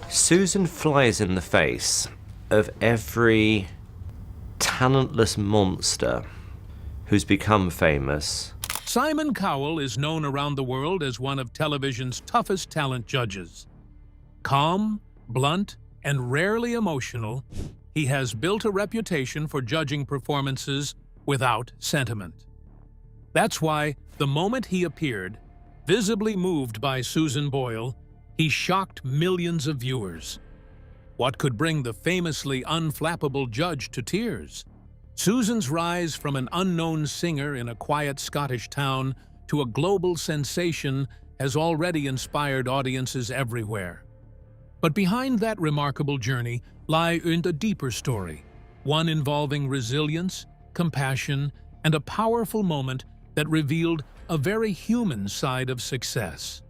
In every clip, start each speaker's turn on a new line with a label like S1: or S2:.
S1: Susan flies in the face of every talentless monster who's become famous.
S2: Simon Cowell is known around the world as one of television's toughest talent judges. Calm, blunt, and rarely emotional, he has built a reputation for judging performances without sentiment. That's why, the moment he appeared, visibly moved by Susan Boyle, he shocked millions of viewers. What could bring the famously unflappable judge to tears? Susan's rise from an unknown singer in a quiet Scottish town to a global sensation has already inspired audiences everywhere. But behind that remarkable journey lies a deeper story, one involving resilience, compassion, and a powerful moment that revealed a very human side of success.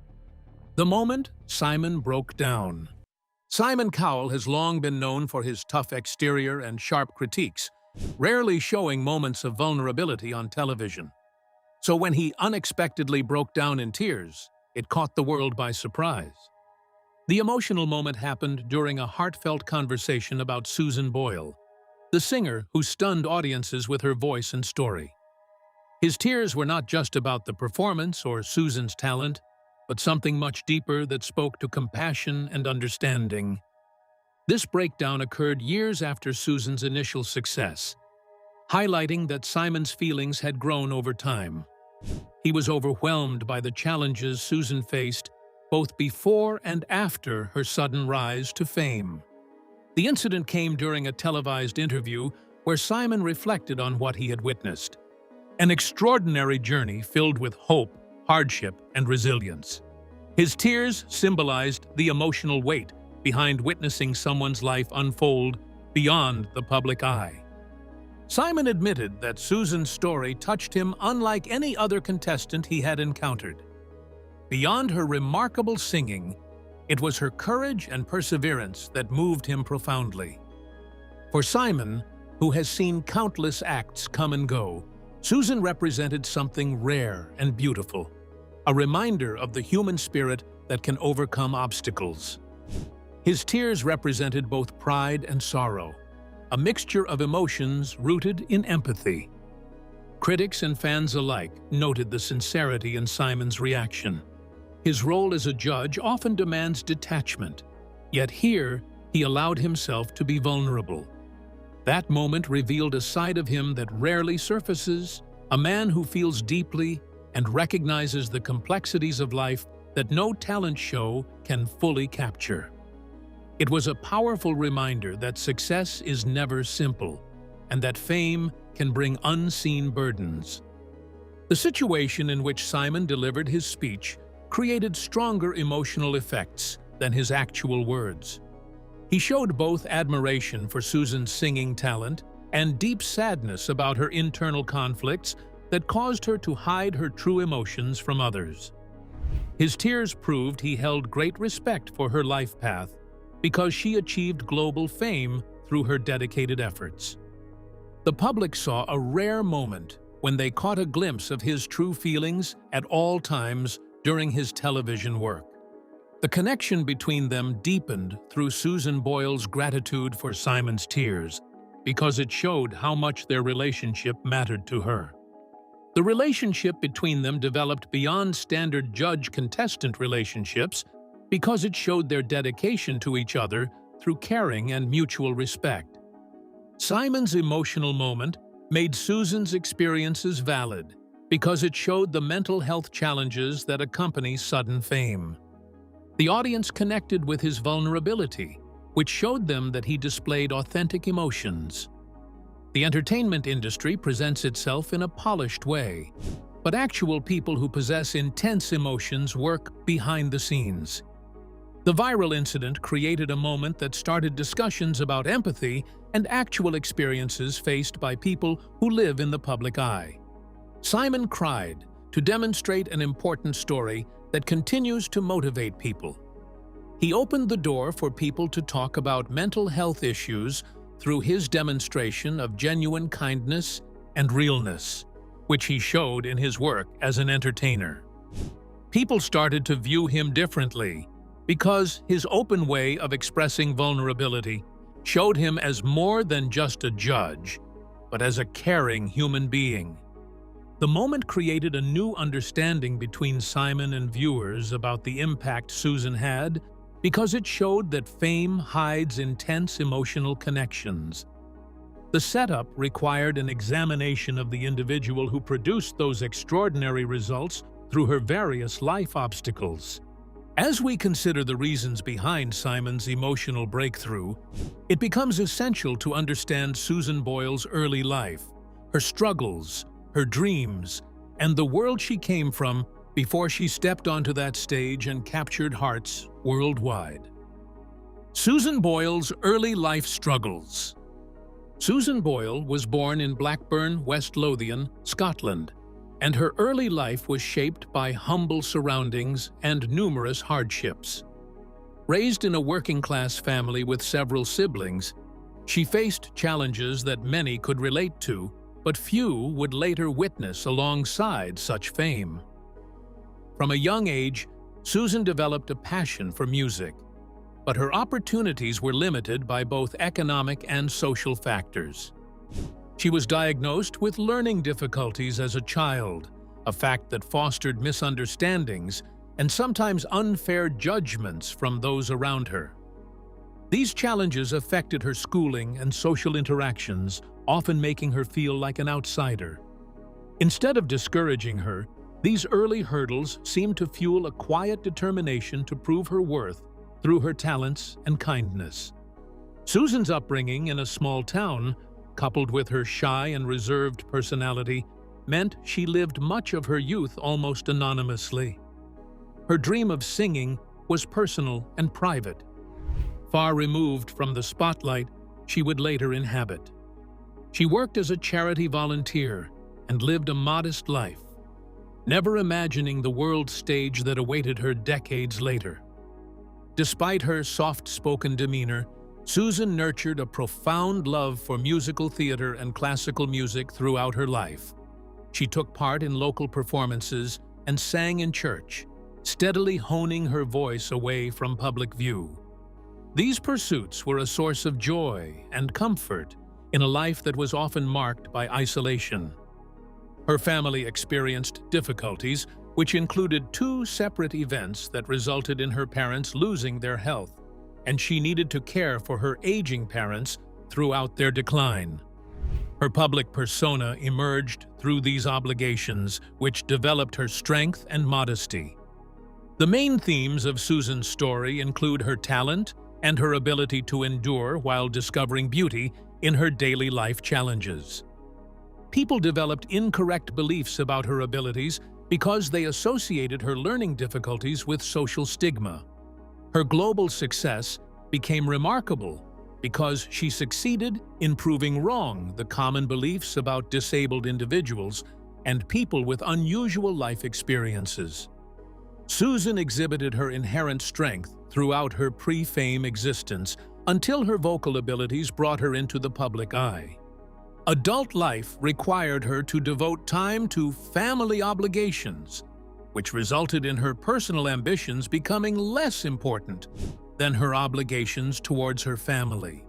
S2: The moment Simon broke down. Simon Cowell has long been known for his tough exterior and sharp critiques, rarely showing moments of vulnerability on television. So when he unexpectedly broke down in tears, it caught the world by surprise. The emotional moment happened during a heartfelt conversation about Susan Boyle, the singer who stunned audiences with her voice and story. His tears were not just about the performance or Susan's talent, but something much deeper that spoke to compassion and understanding. This breakdown occurred years after Susan's initial success, highlighting that Simon's feelings had grown over time. He was overwhelmed by the challenges Susan faced both before and after her sudden rise to fame. The incident came during a televised interview where Simon reflected on what he had witnessed. An extraordinary journey filled with hope, hardship, and resilience. His tears symbolized the emotional weight behind witnessing someone's life unfold beyond the public eye. Simon admitted that Susan's story touched him unlike any other contestant he had encountered. Beyond her remarkable singing, it was her courage and perseverance that moved him profoundly. For Simon, who has seen countless acts come and go, Susan represented something rare and beautiful, a reminder of the human spirit that can overcome obstacles. His tears represented both pride and sorrow, a mixture of emotions rooted in empathy. Critics and fans alike noted the sincerity in Simon's reaction. His role as a judge often demands detachment, yet here he allowed himself to be vulnerable. That moment revealed a side of him that rarely surfaces, a man who feels deeply and recognizes the complexities of life that no talent show can fully capture. It was a powerful reminder that success is never simple, and that fame can bring unseen burdens. The situation in which Simon delivered his speech created stronger emotional effects than his actual words. He showed both admiration for Susan's singing talent and deep sadness about her internal conflicts that caused her to hide her true emotions from others. His tears proved he held great respect for her life path because she achieved global fame through her dedicated efforts. The public saw a rare moment when they caught a glimpse of his true feelings at all times during his television work. The connection between them deepened through Susan Boyle's gratitude for Simon's tears, because it showed how much their relationship mattered to her. The relationship between them developed beyond standard judge-contestant relationships because it showed their dedication to each other through caring and mutual respect. Simon's emotional moment made Susan's experiences valid because it showed the mental health challenges that accompany sudden fame. The audience connected with his vulnerability, which showed them that he displayed authentic emotions. The entertainment industry presents itself in a polished way, but actual people who possess intense emotions work behind the scenes. The viral incident created a moment that started discussions about empathy and actual experiences faced by people who live in the public eye. Simon cried to demonstrate an important story that continues to motivate people. He opened the door for people to talk about mental health issues through his demonstration of genuine kindness and realness, which he showed in his work as an entertainer. People started to view him differently, because his open way of expressing vulnerability showed him as more than just a judge, but as a caring human being. The moment created a new understanding between Simon and viewers about the impact Susan had, because it showed that fame hides intense emotional connections. The setup required an examination of the individual who produced those extraordinary results through her various life obstacles. As we consider the reasons behind Simon's emotional breakthrough, it becomes essential to understand Susan Boyle's early life, her struggles, her dreams, and the world she came from before she stepped onto that stage and captured hearts worldwide. Susan Boyle's early life struggles. Susan Boyle was born in Blackburn, West Lothian, Scotland, and her early life was shaped by humble surroundings and numerous hardships. Raised in a working-class family with several siblings, she faced challenges that many could relate to, but few would later witness alongside such fame. From a young age, Susan developed a passion for music, but her opportunities were limited by both economic and social factors. She was diagnosed with learning difficulties as a child, a fact that fostered misunderstandings and sometimes unfair judgments from those around her. These challenges affected her schooling and social interactions, often making her feel like an outsider. Instead of discouraging her, these early hurdles seemed to fuel a quiet determination to prove her worth through her talents and kindness. Susan's upbringing in a small town, coupled with her shy and reserved personality, meant she lived much of her youth almost anonymously. Her dream of singing was personal and private, far removed from the spotlight she would later inhabit. She worked as a charity volunteer and lived a modest life, never imagining the world stage that awaited her decades later. Despite her soft-spoken demeanor, Susan nurtured a profound love for musical theater and classical music throughout her life. She took part in local performances and sang in church, steadily honing her voice away from public view. These pursuits were a source of joy and comfort in a life that was often marked by isolation. Her family experienced difficulties, which included 2 separate events that resulted in her parents losing their health, and she needed to care for her aging parents throughout their decline. Her public persona emerged through these obligations, which developed her strength and modesty. The main themes of Susan's story include her talent and her ability to endure while discovering beauty in her daily life challenges. People developed incorrect beliefs about her abilities because they associated her learning difficulties with social stigma. Her global success became remarkable because she succeeded in proving wrong the common beliefs about disabled individuals and people with unusual life experiences. Susan exhibited her inherent strength throughout her pre-fame existence until her vocal abilities brought her into the public eye. Adult life required her to devote time to family obligations, which resulted in her personal ambitions becoming less important than her obligations towards her family.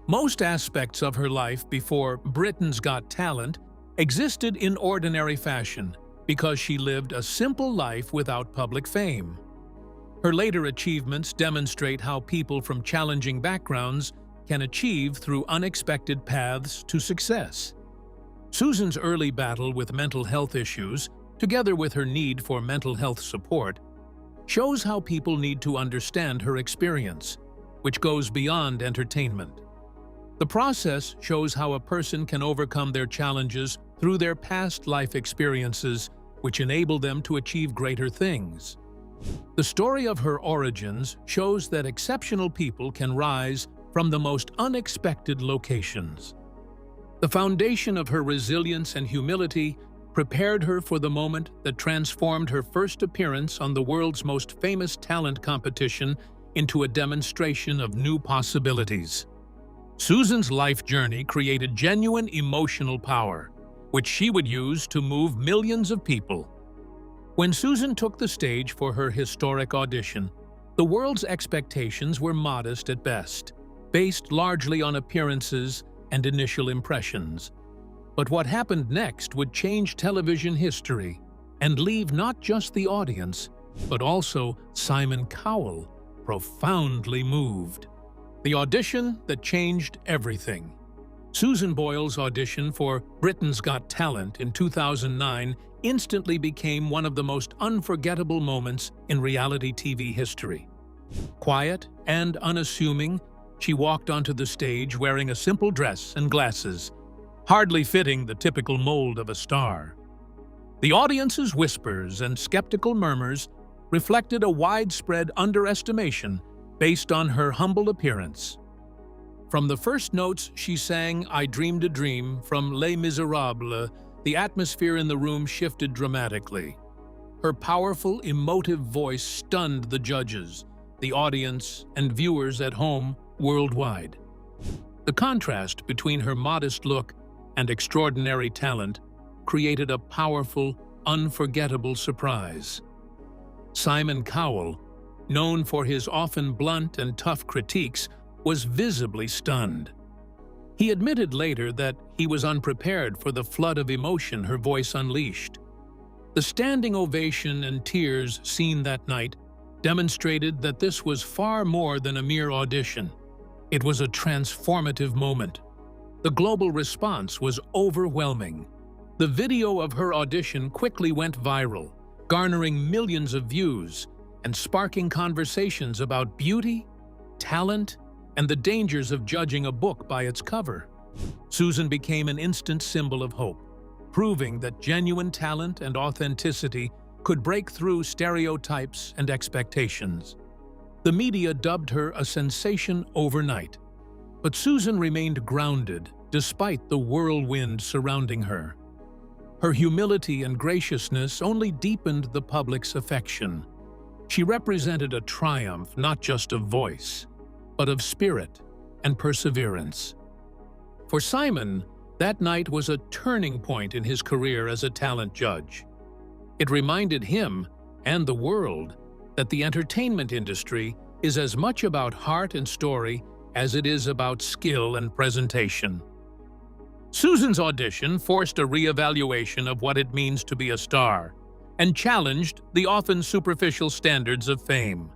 S2: Most aspects of her life before Britain's Got Talent existed in ordinary fashion because she lived a simple life without public fame. Her later achievements demonstrate how people from challenging backgrounds can achieve through unexpected paths to success. Susan's early battle with mental health issues, together with her need for mental health support, shows how people need to understand her experience, which goes beyond entertainment. The process shows how a person can overcome their challenges through their past life experiences, which enable them to achieve greater things. The story of her origins shows that exceptional people can rise from the most unexpected locations. The foundation of her resilience and humility prepared her for the moment that transformed her first appearance on the world's most famous talent competition into a demonstration of new possibilities. Susan's life journey created genuine emotional power, which she would use to move millions of people. When Susan took the stage for her historic audition, The world's expectations were modest at best, based largely on appearances and initial impressions. But what happened next would change television history and leave not just the audience, but also Simon Cowell profoundly moved. The audition that changed everything. Susan Boyle's audition for Britain's Got Talent in 2009 instantly became one of the most unforgettable moments in reality TV history. Quiet and unassuming, she walked onto the stage wearing a simple dress and glasses, hardly fitting the typical mold of a star. The audience's whispers and skeptical murmurs reflected a widespread underestimation based on her humble appearance. From the first notes she sang "I Dreamed a Dream" from Les Miserables, the atmosphere in the room shifted dramatically. Her powerful, emotive voice stunned the judges, the audience, and viewers at home worldwide. The contrast between her modest look and extraordinary talent created a powerful, unforgettable surprise. Simon Cowell, known for his often blunt and tough critiques, was visibly stunned. He admitted later that he was unprepared for the flood of emotion her voice unleashed. The standing ovation and tears seen that night demonstrated that this was far more than a mere audition. It was a transformative moment. The global response was overwhelming. The video of her audition quickly went viral, garnering millions of views and sparking conversations about beauty, talent, and the dangers of judging a book by its cover. Susan became an instant symbol of hope, proving that genuine talent and authenticity could break through stereotypes and expectations. The media dubbed her a sensation overnight, but Susan remained grounded despite the whirlwind surrounding her. Her humility and graciousness only deepened the public's affection. She represented a triumph not just of voice, but of spirit and perseverance. For Simon, that night was a turning point in his career as a talent judge. It reminded him and the world that the entertainment industry is as much about heart and story as it is about skill and presentation. Susan's audition forced a re-evaluation of what it means to be a star and challenged the often superficial standards of fame.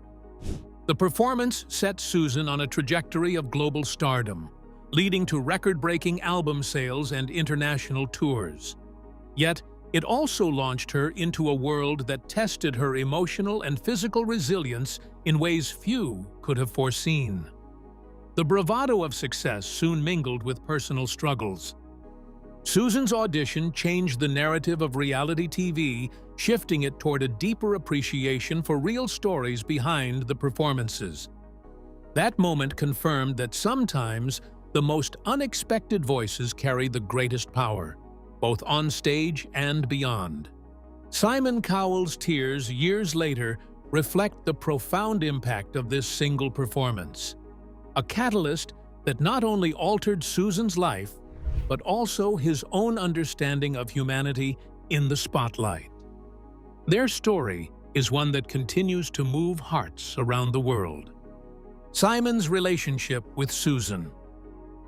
S2: The performance set Susan on a trajectory of global stardom, leading to record-breaking album sales and international tours. Yet, it also launched her into a world that tested her emotional and physical resilience in ways few could have foreseen. The bravado of success soon mingled with personal struggles. Susan's audition changed the narrative of reality TV, shifting it toward a deeper appreciation for real stories behind the performances. That moment confirmed that sometimes the most unexpected voices carry the greatest power, both on stage and beyond. Simon Cowell's tears years later reflect the profound impact of this single performance, a catalyst that not only altered Susan's life, but also his own understanding of humanity in the spotlight. Their story is one that continues to move hearts around the world. Simon's relationship with Susan.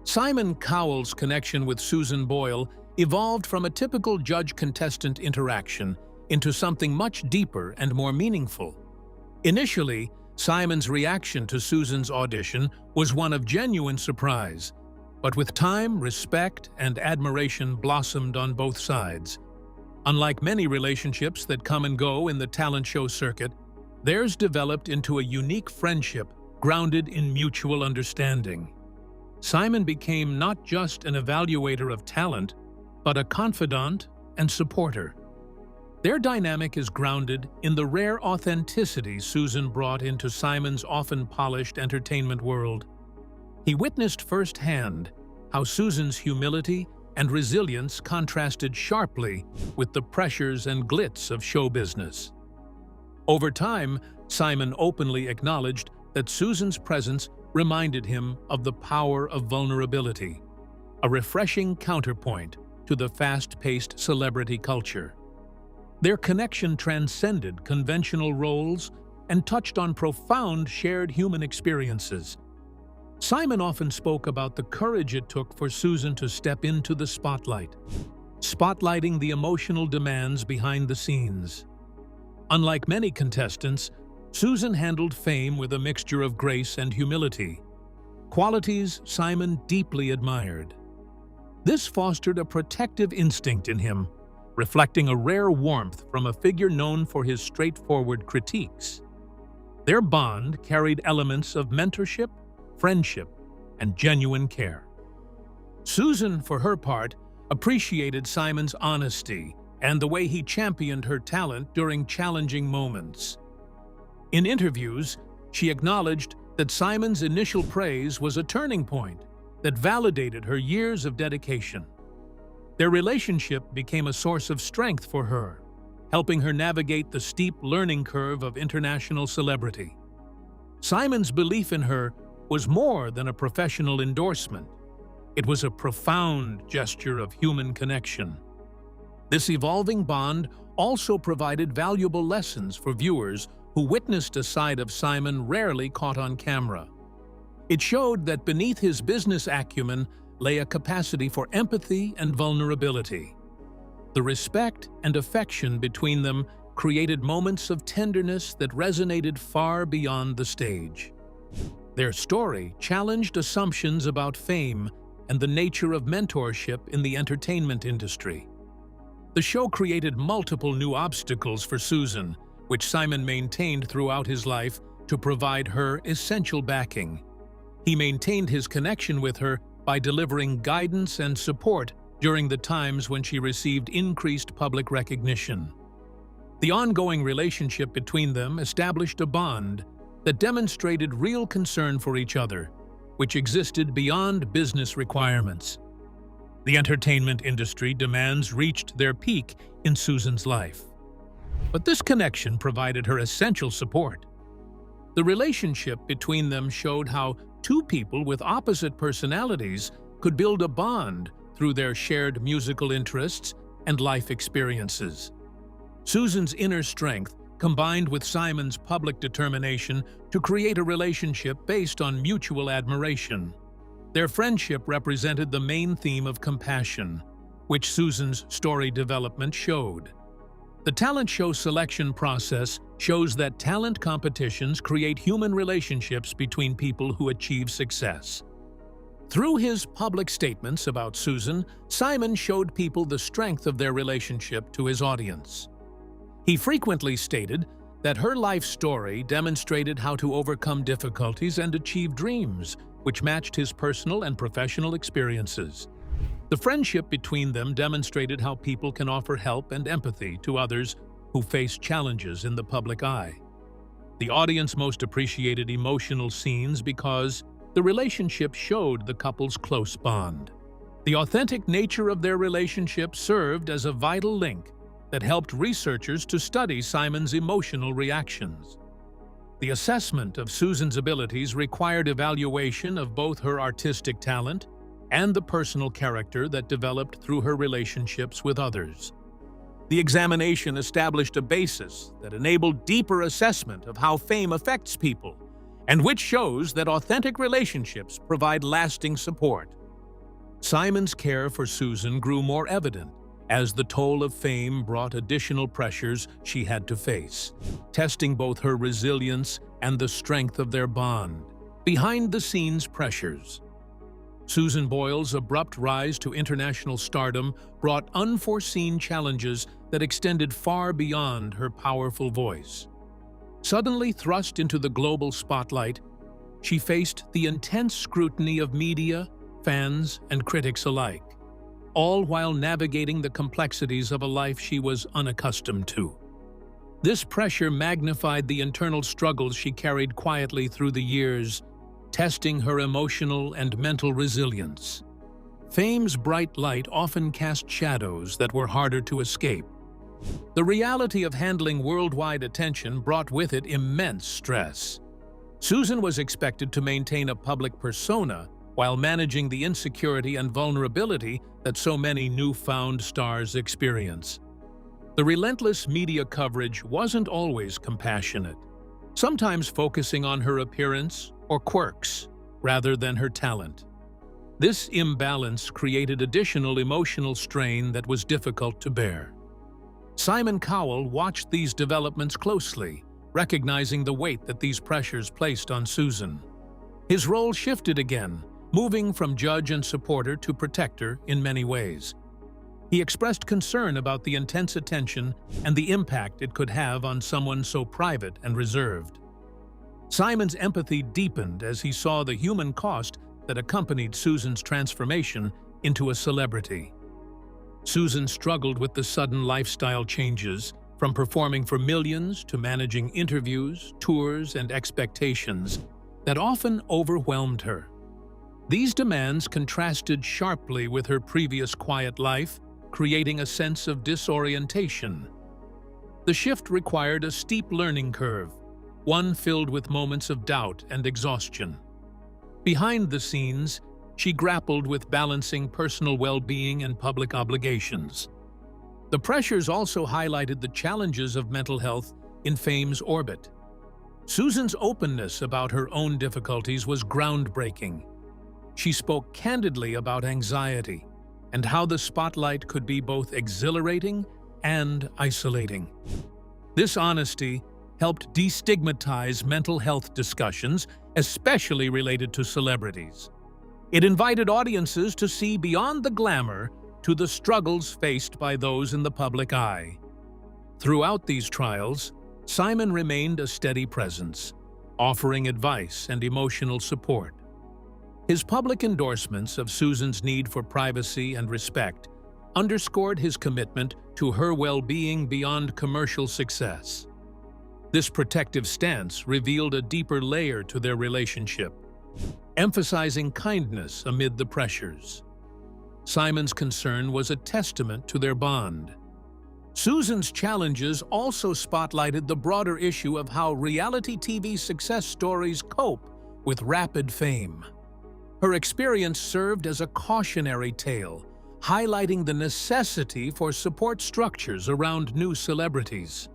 S2: Simon Cowell's connection with Susan Boyle evolved from a typical judge-contestant interaction into something much deeper and more meaningful. Initially, Simon's reaction to Susan's audition was one of genuine surprise, but with time, respect and admiration blossomed on both sides. Unlike many relationships that come and go in the talent show circuit, theirs developed into a unique friendship grounded in mutual understanding. Simon became not just an evaluator of talent, but a confidant and supporter. Their dynamic is grounded in the rare authenticity Susan brought into Simon's often polished entertainment world. He witnessed firsthand how Susan's humility and resilience contrasted sharply with the pressures and glitz of show business. Over time, Simon openly acknowledged that Susan's presence reminded him of the power of vulnerability, a refreshing counterpoint to the fast-paced celebrity culture. Their connection transcended conventional roles, and touched on profound shared human experiences. Simon often spoke about the courage it took for Susan to step into the spotlight, spotlighting the emotional demands behind the scenes. Unlike many contestants, Susan handled fame with a mixture of grace and humility, qualities Simon deeply admired. This fostered a protective instinct in him, reflecting a rare warmth from a figure known for his straightforward critiques. Their bond carried elements of mentorship, friendship, and genuine care. Susan, for her part, appreciated Simon's honesty and the way he championed her talent during challenging moments. In interviews, she acknowledged that Simon's initial praise was a turning point that validated her years of dedication. Their relationship became a source of strength for her, helping her navigate the steep learning curve of international celebrity. Simon's belief in her was more than a professional endorsement. It was a profound gesture of human connection. This evolving bond also provided valuable lessons for viewers who witnessed a side of Simon rarely caught on camera. It showed that beneath his business acumen lay a capacity for empathy and vulnerability. The respect and affection between them created moments of tenderness that resonated far beyond the stage. Their story challenged assumptions about fame and the nature of mentorship in the entertainment industry. The show created multiple new obstacles for Susan, which Simon maintained throughout his life to provide her essential backing. He maintained his connection with her by delivering guidance and support during the times when she received increased public recognition. The ongoing relationship between them established a bond that demonstrated real concern for each other, which existed beyond business requirements. The entertainment industry demands reached their peak in Susan's life. But this connection provided her essential support. The relationship between them showed how two people with opposite personalities could build a bond through their shared musical interests and life experiences. Susan's inner strength combined with Simon's public determination to create a relationship based on mutual admiration. Their friendship represented the main theme of compassion, which Susan's story development showed. The talent show selection process shows that talent competitions create human relationships between people who achieve success. Through his public statements about Susan, Simon showed people the strength of their relationship to his audience. He frequently stated that her life story demonstrated how to overcome difficulties and achieve dreams, which matched his personal and professional experiences. The friendship between them demonstrated how people can offer help and empathy to others who face challenges in the public eye. The audience most appreciated emotional scenes because the relationship showed the couple's close bond. The authentic nature of their relationship served as a vital link that helped researchers to study Simon's emotional reactions. The assessment of Susan's abilities required evaluation of both her artistic talent and the personal character that developed through her relationships with others. The examination established a basis that enabled deeper assessment of how fame affects people, and which shows that authentic relationships provide lasting support. Simon's care for Susan grew more evident as the toll of fame brought additional pressures she had to face, testing both her resilience and the strength of their bond. Behind-the-scenes pressures. Susan Boyle's abrupt rise to international stardom brought unforeseen challenges that extended far beyond her powerful voice. Suddenly thrust into the global spotlight, she faced the intense scrutiny of media, fans, and critics alike, all while navigating the complexities of a life she was unaccustomed to. This pressure magnified the internal struggles she carried quietly through the years, testing her emotional and mental resilience. Fame's bright light often cast shadows that were harder to escape. The reality of handling worldwide attention brought with it immense stress. Susan was expected to maintain a public persona while managing the insecurity and vulnerability that so many newfound stars experience. The relentless media coverage wasn't always compassionate. sometimes focusing on her appearance or quirks rather than her talent. This imbalance created additional emotional strain that was difficult to bear. Simon Cowell watched these developments closely, recognizing the weight that these pressures placed on Susan. His role shifted again, moving from judge and supporter to protector in many ways. He expressed concern about the intense attention and the impact it could have on someone so private and reserved. Simon's empathy deepened as he saw the human cost that accompanied Susan's transformation into a celebrity. Susan struggled with the sudden lifestyle changes, from performing for millions to managing interviews, tours, and expectations that often overwhelmed her. These demands contrasted sharply with her previous quiet life, creating a sense of disorientation. The shift required a steep learning curve, one filled with moments of doubt and exhaustion. Behind the scenes, she grappled with balancing personal well-being and public obligations. The pressures also highlighted the challenges of mental health in fame's orbit. Susan's openness about her own difficulties was groundbreaking. She spoke candidly about anxiety and how the spotlight could be both exhilarating and isolating. This honesty helped destigmatize mental health discussions, especially related to celebrities. It invited audiences to see beyond the glamour to the struggles faced by those in the public eye. Throughout these trials, Simon remained a steady presence, offering advice and emotional support. His public endorsements of Susan's need for privacy and respect underscored his commitment to her well-being beyond commercial success. This protective stance revealed a deeper layer to their relationship, emphasizing kindness amid the pressures. Simon's concern was a testament to their bond. Susan's challenges also spotlighted the broader issue of how reality TV success stories cope with rapid fame. Her experience served as a cautionary tale, highlighting the necessity for support structures around new celebrities.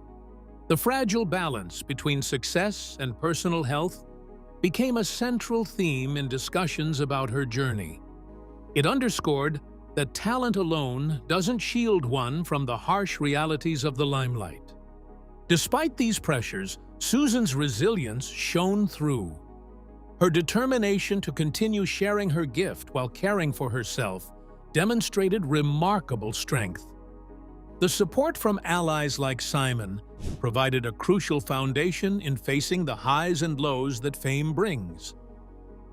S2: The fragile balance between success and personal health became a central theme in discussions about her journey. It underscored that talent alone doesn't shield one from the harsh realities of the limelight. Despite these pressures, Susan's resilience shone through. Her determination to continue sharing her gift while caring for herself demonstrated remarkable strength. The support from allies like Simon provided a crucial foundation in facing the highs and lows that fame brings.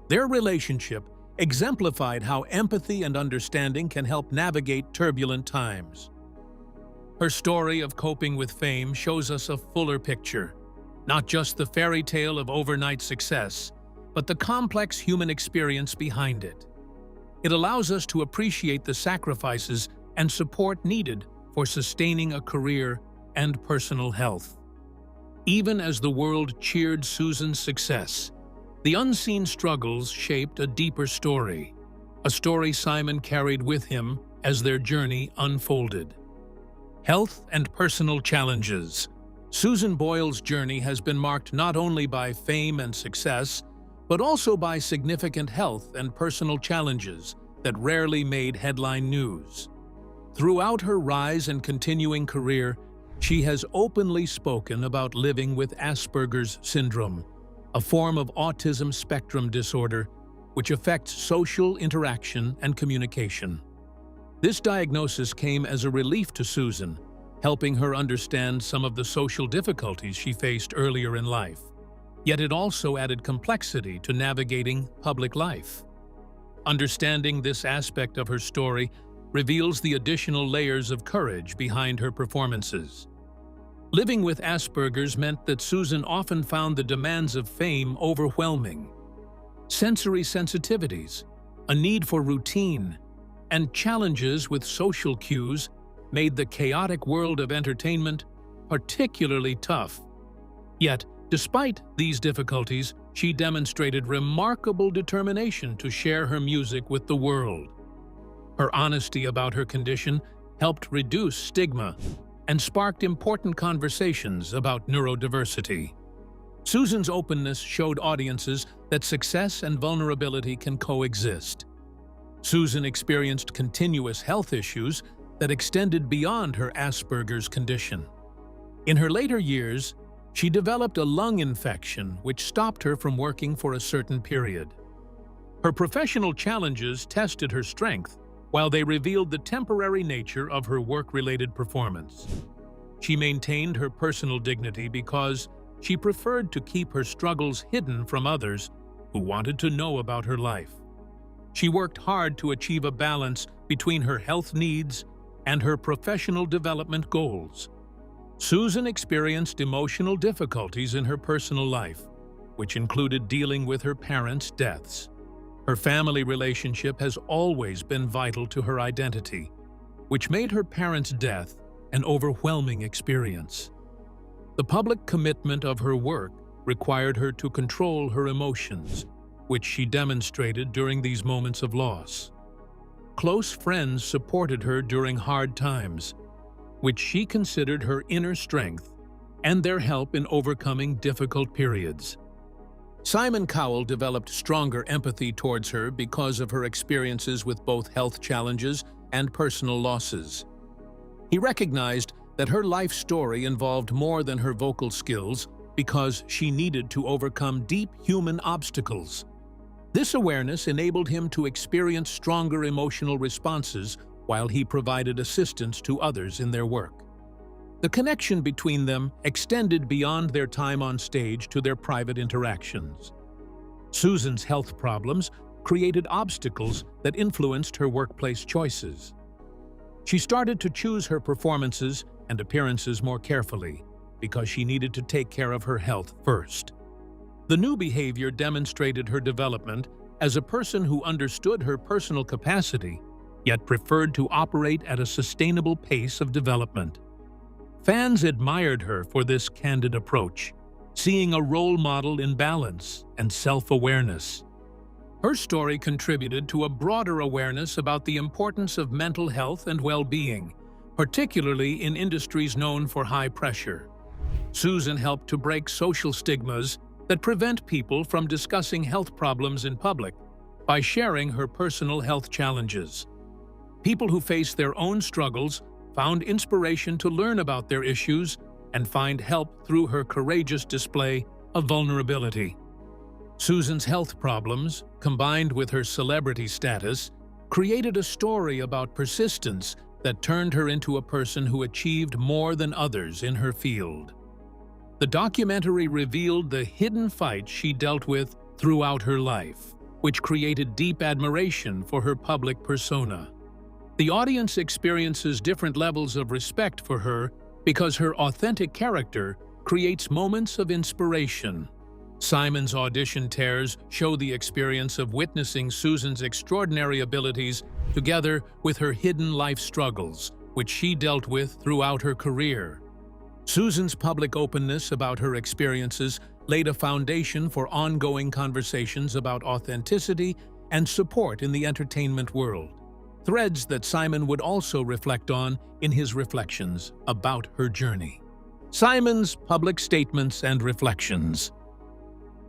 S2: Their relationship exemplified how empathy and understanding can help navigate turbulent times. Her story of coping with fame shows us a fuller picture, not just the fairy tale of overnight success, but the complex human experience behind it. It allows us to appreciate the sacrifices and support needed for sustaining a career and personal health. Even as the world cheered Susan's success, the unseen struggles shaped a deeper story, a story Simon carried with him as their journey unfolded. Health and personal challenges. Susan Boyle's journey has been marked not only by fame and success, but also by significant health and personal challenges that rarely made headline news. Throughout her rise and continuing career, she has openly spoken about living with Asperger's syndrome, a form of autism spectrum disorder which affects social interaction and communication. This diagnosis came as a relief to Susan, helping her understand some of the social difficulties she faced earlier in life. Yet it also added complexity to navigating public life. Understanding this aspect of her story reveals the additional layers of courage behind her performances. Living with Asperger's meant that Susan often found the demands of fame overwhelming. Sensory sensitivities, a need for routine, and challenges with social cues made the chaotic world of entertainment particularly tough. Yet, despite these difficulties, she demonstrated remarkable determination to share her music with the world. Her honesty about her condition helped reduce stigma and sparked important conversations about neurodiversity. Susan's openness showed audiences that success and vulnerability can coexist. Susan experienced continuous health issues that extended beyond her Asperger's condition. In her later years, she developed a lung infection which stopped her from working for a certain period. Her professional challenges tested her strength, while they revealed the temporary nature of her work-related performance. She maintained her personal dignity because she preferred to keep her struggles hidden from others who wanted to know about her life. She worked hard to achieve a balance between her health needs and her professional development goals. Susan experienced emotional difficulties in her personal life, which included dealing with her parents' deaths. Her family relationship has always been vital to her identity, which made her parents' death an overwhelming experience. The public commitment of her work required her to control her emotions, which she demonstrated during these moments of loss. Close friends supported her during hard times, which she considered her inner strength and their help in overcoming difficult periods. Simon Cowell developed stronger empathy towards her because of her experiences with both health challenges and personal losses. He recognized that her life story involved more than her vocal skills because she needed to overcome deep human obstacles. This awareness enabled him to experience stronger emotional responses while he provided assistance to others in their work. The connection between them extended beyond their time on stage to their private interactions. Susan's health problems created obstacles that influenced her workplace choices. She started to choose her performances and appearances more carefully because she needed to take care of her health first. The new behavior demonstrated her development as a person who understood her personal capacity, yet preferred to operate at a sustainable pace of development. Fans admired her for this candid approach, seeing a role model in balance and self-awareness. Her story contributed to a broader awareness about the importance of mental health and well-being, particularly in industries known for high pressure. Susan helped to break social stigmas that prevent people from discussing health problems in public by sharing her personal health challenges. People who face their own struggles found inspiration to learn about their issues and find help through her courageous display of vulnerability. Susan's health problems, combined with her celebrity status, created a story about persistence that turned her into a person who achieved more than others in her field. The documentary revealed the hidden fights she dealt with throughout her life, which created deep admiration for her public persona. The audience experiences different levels of respect for her because her authentic character creates moments of inspiration. Simon's audition tears show the experience of witnessing Susan's extraordinary abilities together with her hidden life struggles, which she dealt with throughout her career. Susan's public openness about her experiences laid a foundation for ongoing conversations about authenticity and support in the entertainment world, threads that Simon would also reflect on in his reflections about her journey. Simon's public statements and reflections.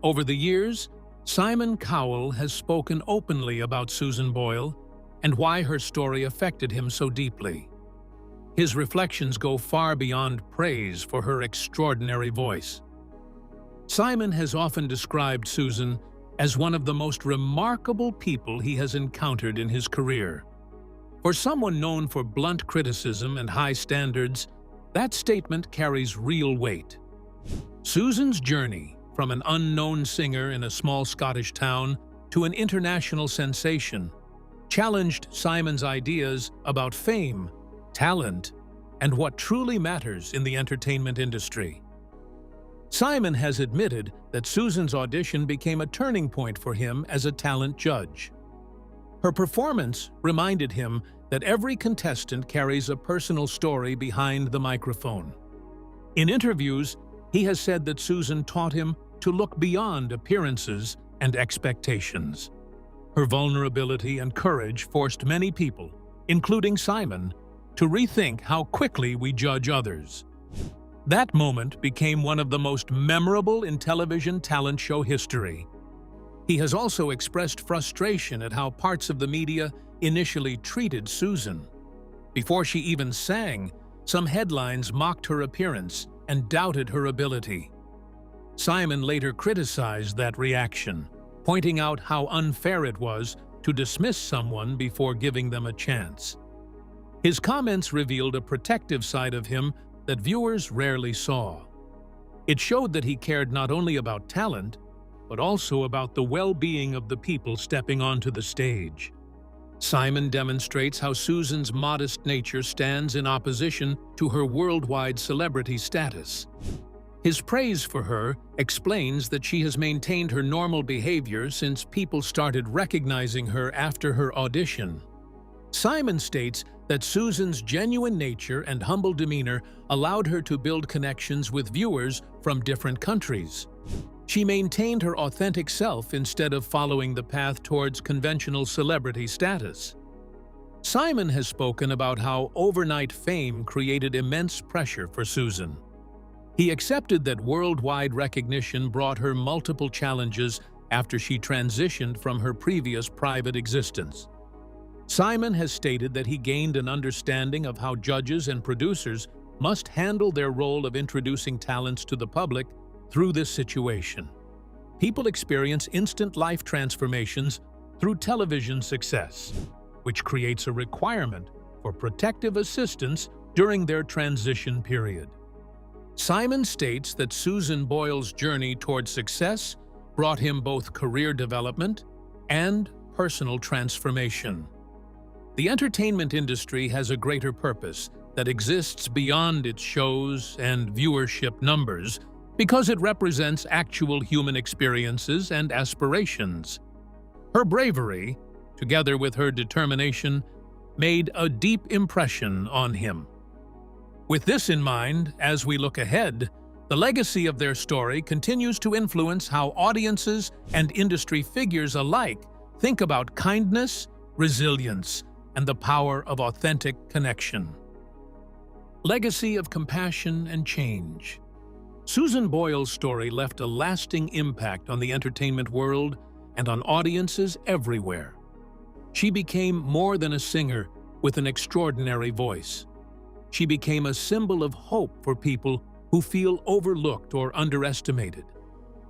S2: Over the years, Simon Cowell has spoken openly about Susan Boyle and why her story affected him so deeply. His reflections go far beyond praise for her extraordinary voice. Simon has often described Susan as one of the most remarkable people he has encountered in his career. For someone known for blunt criticism and high standards, that statement carries real weight. Susan's journey from an unknown singer in a small Scottish town to an international sensation challenged Simon's ideas about fame, talent, and what truly matters in the entertainment industry. Simon has admitted that Susan's audition became a turning point for him as a talent judge. Her performance reminded him that every contestant carries a personal story behind the microphone. In interviews, he has said that Susan taught him to look beyond appearances and expectations. Her vulnerability and courage forced many people, including Simon, to rethink how quickly we judge others. That moment became one of the most memorable in television talent show history. He has also expressed frustration at how parts of the media initially treated Susan. Before she even sang, some headlines mocked her appearance and doubted her ability. Simon later criticized that reaction, pointing out how unfair it was to dismiss someone before giving them a chance. His comments revealed a protective side of him that viewers rarely saw. It showed that he cared not only about talent, but also about the well-being of the people stepping onto the stage. Simon demonstrates how Susan's modest nature stands in opposition to her worldwide celebrity status. His praise for her explains that she has maintained her normal behavior since people started recognizing her after her audition. Simon states that Susan's genuine nature and humble demeanor allowed her to build connections with viewers from different countries. She maintained her authentic self instead of following the path towards conventional celebrity status. Simon has spoken about how overnight fame created immense pressure for Susan. He accepted that worldwide recognition brought her multiple challenges after she transitioned from her previous private existence. Simon has stated that he gained an understanding of how judges and producers must handle their role of introducing talents to the public through this situation. People experience instant life transformations through television success, which creates a requirement for protective assistance during their transition period. Simon states that Susan Boyle's journey toward success brought him both career development and personal transformation. The entertainment industry has a greater purpose that exists beyond its shows and viewership numbers because it represents actual human experiences and aspirations. Her bravery, together with her determination, made a deep impression on him. With this in mind, as we look ahead, the legacy of their story continues to influence how audiences and industry figures alike think about kindness, resilience, and the power of authentic connection. Legacy of compassion and change. Susan Boyle's story left a lasting impact on the entertainment world and on audiences everywhere. She became more than a singer with an extraordinary voice. She became a symbol of hope for people who feel overlooked or underestimated.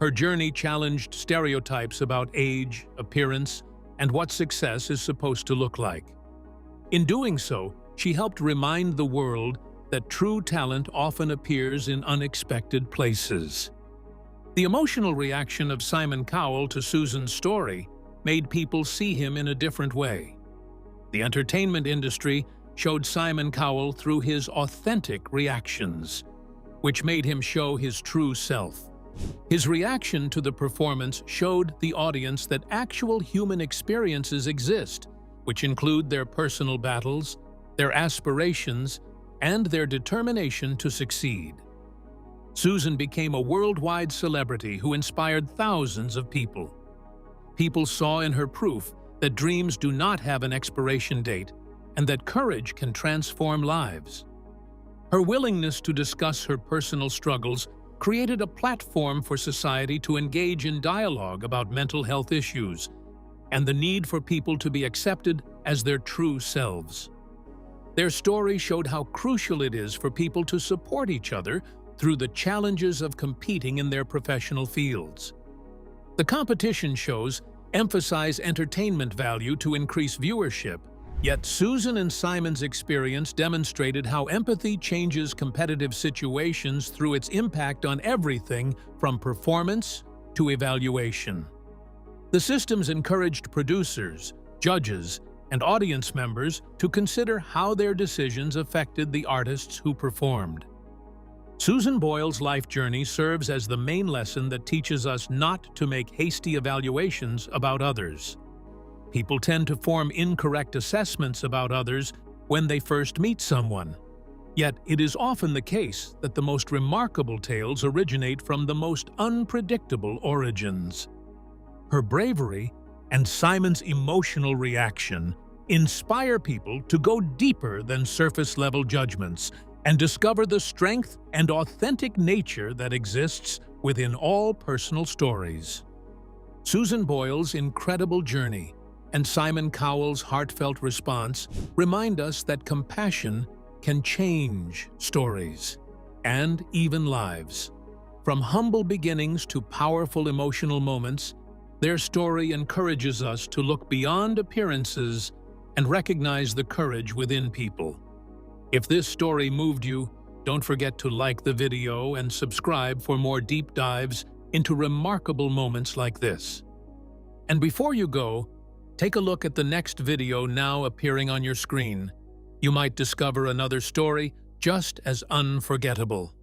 S2: Her journey challenged stereotypes about age, appearance, and what success is supposed to look like. In doing so, she helped remind the world that true talent often appears in unexpected places. The emotional reaction of Simon Cowell to Susan's story made people see him in a different way. The entertainment industry showed Simon Cowell through his authentic reactions, which made him show his true self. His reaction to the performance showed the audience that actual human experiences exist, which include their personal battles, their aspirations, and their determination to succeed. Susan became a worldwide celebrity who inspired thousands of people. People saw in her proof that dreams do not have an expiration date and that courage can transform lives. Her willingness to discuss her personal struggles created a platform for society to engage in dialogue about mental health issues and the need for people to be accepted as their true selves. Their story showed how crucial it is for people to support each other through the challenges of competing in their professional fields. The competition shows emphasize entertainment value to increase viewership, yet Susan and Simon's experience demonstrated how empathy changes competitive situations through its impact on everything from performance to evaluation. The systems encouraged producers, judges, and audience members to consider how their decisions affected the artists who performed. Susan Boyle's life journey serves as the main lesson that teaches us not to make hasty evaluations about others. People tend to form incorrect assessments about others when they first meet someone. Yet it is often the case that the most remarkable tales originate from the most unpredictable origins. Her bravery and Simon's emotional reaction inspire people to go deeper than surface-level judgments and discover the strength and authentic nature that exists within all personal stories. Susan Boyle's incredible journey and Simon Cowell's heartfelt response remind us that compassion can change stories and even lives. From humble beginnings to powerful emotional moments, their story encourages us to look beyond appearances and recognize the courage within people. If this story moved you, don't forget to like the video and subscribe for more deep dives into remarkable moments like this. And before you go, take a look at the next video now appearing on your screen. You might discover another story just as unforgettable.